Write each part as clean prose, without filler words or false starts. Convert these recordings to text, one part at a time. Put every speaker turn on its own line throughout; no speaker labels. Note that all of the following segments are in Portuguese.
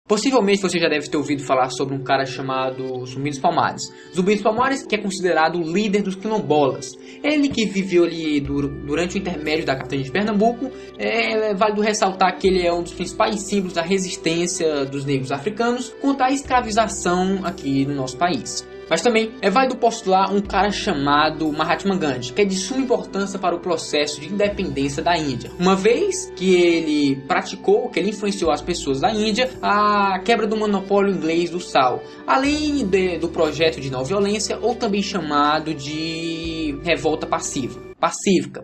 Possivelmente você já deve ter ouvido falar sobre um cara chamado Zumbi dos Palmares. Zumbi dos Palmares, que é considerado o líder dos quilombolas. Ele que viveu ali durante o intermédio da capitania de Pernambuco. É válido ressaltar que ele é um dos principais símbolos da resistência dos negros africanos contra a escravização aqui no nosso país. Mas também é válido postular um cara chamado Mahatma Gandhi, que é de suma importância para o processo de independência da Índia. Uma vez que ele influenciou as pessoas da Índia a quebra do monopólio inglês do sal, além do projeto de não violência, ou também chamado de revolta pacífica.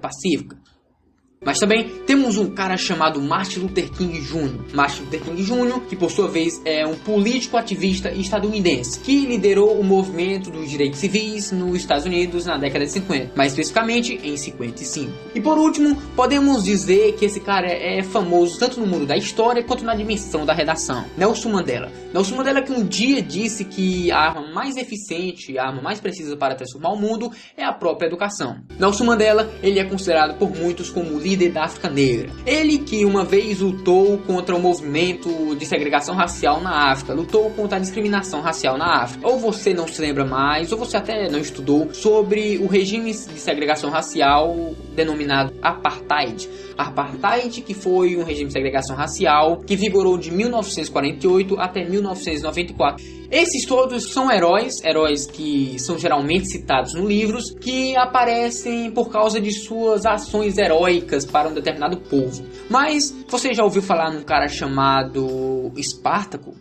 Mas também temos um cara chamado Martin Luther King Jr. Martin Luther King Jr., que por sua vez é um político ativista estadunidense, que liderou o movimento dos direitos civis nos Estados Unidos na década de 50, mais especificamente em 55. E por último, podemos dizer que esse cara é famoso tanto no mundo da história quanto na dimensão da redação. Nelson Mandela. Nelson Mandela, que um dia disse que a arma mais eficiente, a arma mais precisa para transformar o mundo é a própria educação. Nelson Mandela, ele é considerado por muitos como o líder da África Negra. Ele que uma vez lutou contra o movimento de segregação racial na África, lutou contra a discriminação racial na África. Ou você não se lembra mais, ou você até não estudou sobre o regime de segregação racial denominado Apartheid. Apartheid, que foi um regime de segregação racial que vigorou de 1948 até 1994. Esses todos são heróis que são geralmente citados nos livros, que aparecem por causa de suas ações heróicas para um determinado povo. Mas você já ouviu falar num cara chamado Espartaco?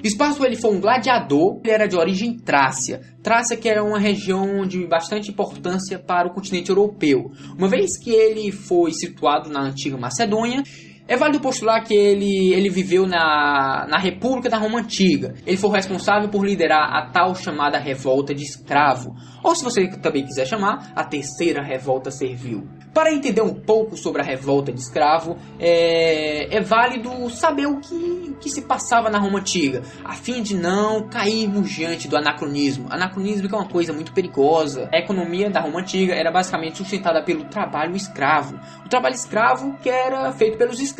Espartaco, ele foi um gladiador, ele era de origem trácia, que era uma região de bastante importância para o continente europeu, uma vez que ele foi situado na antiga Macedônia. É válido postular que ele viveu na República da Roma Antiga. Ele foi responsável por liderar a tal chamada Revolta de Escravo, ou se você também quiser chamar, a Terceira Revolta Servil. Para entender um pouco sobre a Revolta de Escravo, é válido saber o que se passava na Roma Antiga, a fim de não cairmos diante do anacronismo. Anacronismo que é uma coisa muito perigosa. A economia da Roma Antiga era basicamente sustentada pelo trabalho escravo. O trabalho escravo que era feito pelos escravos.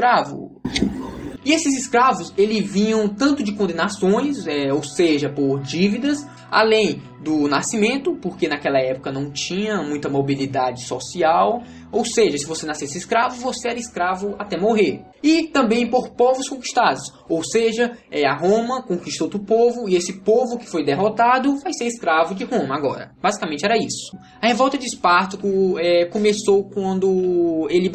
E esses escravos, eles vinham tanto de condenações, ou seja, por dívidas, além do nascimento, porque naquela época não tinha muita mobilidade social, ou seja, se você nascesse escravo, você era escravo até morrer. E também por povos conquistados, ou seja, a Roma conquistou outro povo, e esse povo que foi derrotado vai ser escravo de Roma agora. Basicamente era isso. A revolta de Espartaco começou quando ele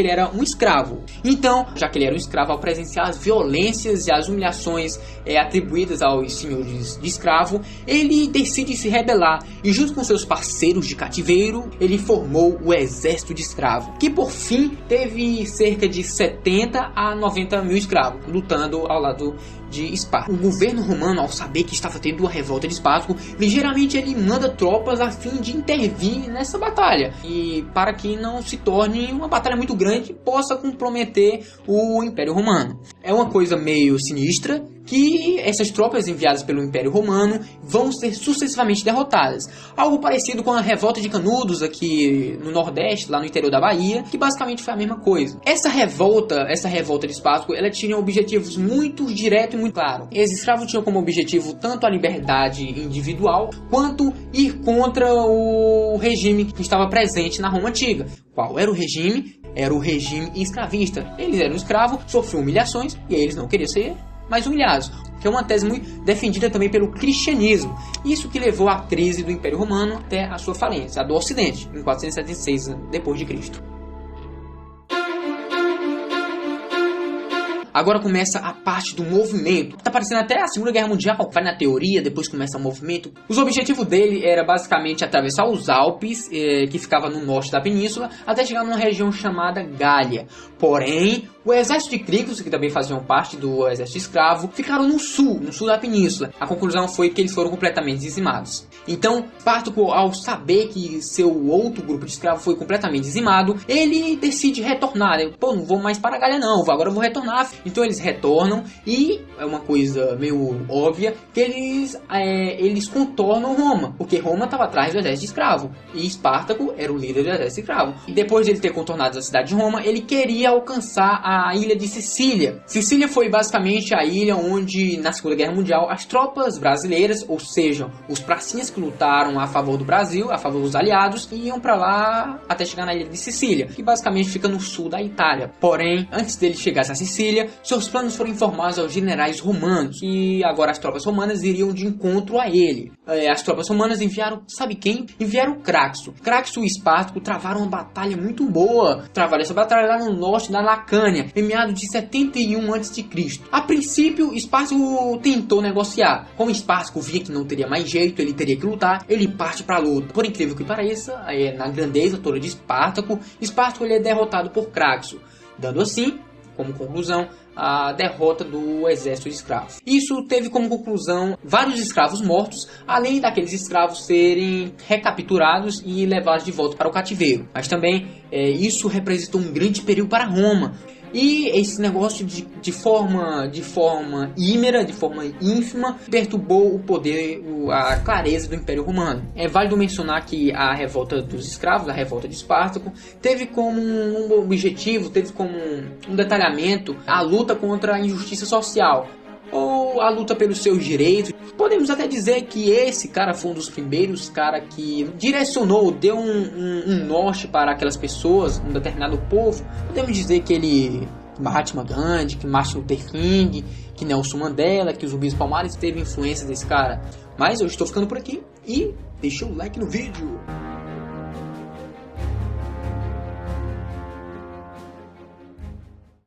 era um escravo. Então, já que ele era um escravo, ao presenciar as violências e as humilhações atribuídas aos senhores de escravo, ele decide se rebelar, e junto com seus parceiros de cativeiro, ele formou o Exército de Escravo, que por fim teve cerca de 70 a 90 mil escravos, lutando ao lado de Espartaco. O governo romano, ao saber que estava tendo a revolta de Espartaco, ligeiramente ele manda tropas a fim de intervir nessa batalha, e para que não se torne uma batalha muito grande e possa comprometer o Império Romano. É uma coisa meio sinistra, que essas tropas enviadas pelo Império Romano vão ser sucessivamente derrotadas. Algo parecido com a revolta de Canudos aqui no Nordeste, lá no interior da Bahia, que basicamente foi a mesma coisa. Essa revolta de Espartaco, ela tinha objetivos muito diretos e muito claros. Os escravos tinham como objetivo tanto a liberdade individual, quanto ir contra o regime que estava presente na Roma Antiga. Qual era o regime? Era o regime escravista. Eles eram escravos, sofriam humilhações, e eles não queriam ser mais humilhados, que é uma tese muito defendida também pelo cristianismo. Isso que levou à crise do Império Romano até a sua falência, a do Ocidente, em 476 depois de Cristo. Agora começa a parte do movimento. Tá parecendo até a Segunda Guerra Mundial. Vai na teoria, depois começa o movimento. Os objetivos dele era basicamente atravessar os Alpes, que ficava no norte da península, até chegar numa região chamada Gália. Porém, o exército de Cricos, que também faziam parte do exército escravo, ficaram no sul da península. A conclusão foi que eles foram completamente dizimados. Então, Espartaco, ao saber que seu outro grupo de escravos foi completamente dizimado, ele decide retornar. Pô, não vou mais para a Gália não, agora eu vou retornar Então eles retornam e é uma coisa meio óbvia que eles contornam Roma, porque Roma estava atrás do exército escravo e Espartaco era o líder do exército escravo. E depois de ele ter contornado a cidade de Roma, ele queria alcançar a ilha de Sicília. Sicília foi basicamente a ilha onde, na Segunda Guerra Mundial, as tropas brasileiras, ou seja, os pracinhas que lutaram a favor do Brasil, a favor dos aliados, iam para lá até chegar na ilha de Sicília, que basicamente fica no sul da Itália. Porém, antes dele chegar a Sicília, seus planos foram informados aos generais romanos, e agora as tropas romanas iriam de encontro a ele. As tropas romanas enviaram, sabe quem? Enviaram Craxo. Craxo e Espartaco travaram uma batalha muito boa. Travaram essa batalha lá no norte da Lacânia, em meados de 71 a.C. A princípio, Espartaco tentou negociar. Como Espartaco via que não teria mais jeito, ele teria que lutar, ele parte para a luta. Por incrível que pareça, na grandeza toda de Espartaco, ele é derrotado por Craxo, dando assim, como conclusão, a derrota do exército de escravos. Isso teve como conclusão vários escravos mortos, além daqueles escravos serem recapturados e levados de volta para o cativeiro. Mas também isso representou um grande perigo para Roma. E esse negócio de forma ímera, de forma ínfima, perturbou o poder, a clareza do Império Romano. É válido mencionar que a revolta dos escravos, a revolta de Espartaco, teve como um objetivo, teve como um detalhamento a luta contra a injustiça social, ou a luta pelos seus direitos. Podemos até dizer que esse cara foi um dos primeiros cara que direcionou, deu um norte para aquelas pessoas, um determinado povo. Podemos dizer que Mahatma Gandhi, que Martin Luther King, que Nelson Mandela, que o Zumbi dos Palmares teve influência desse cara. Mas eu estou ficando por aqui e deixa o like no vídeo.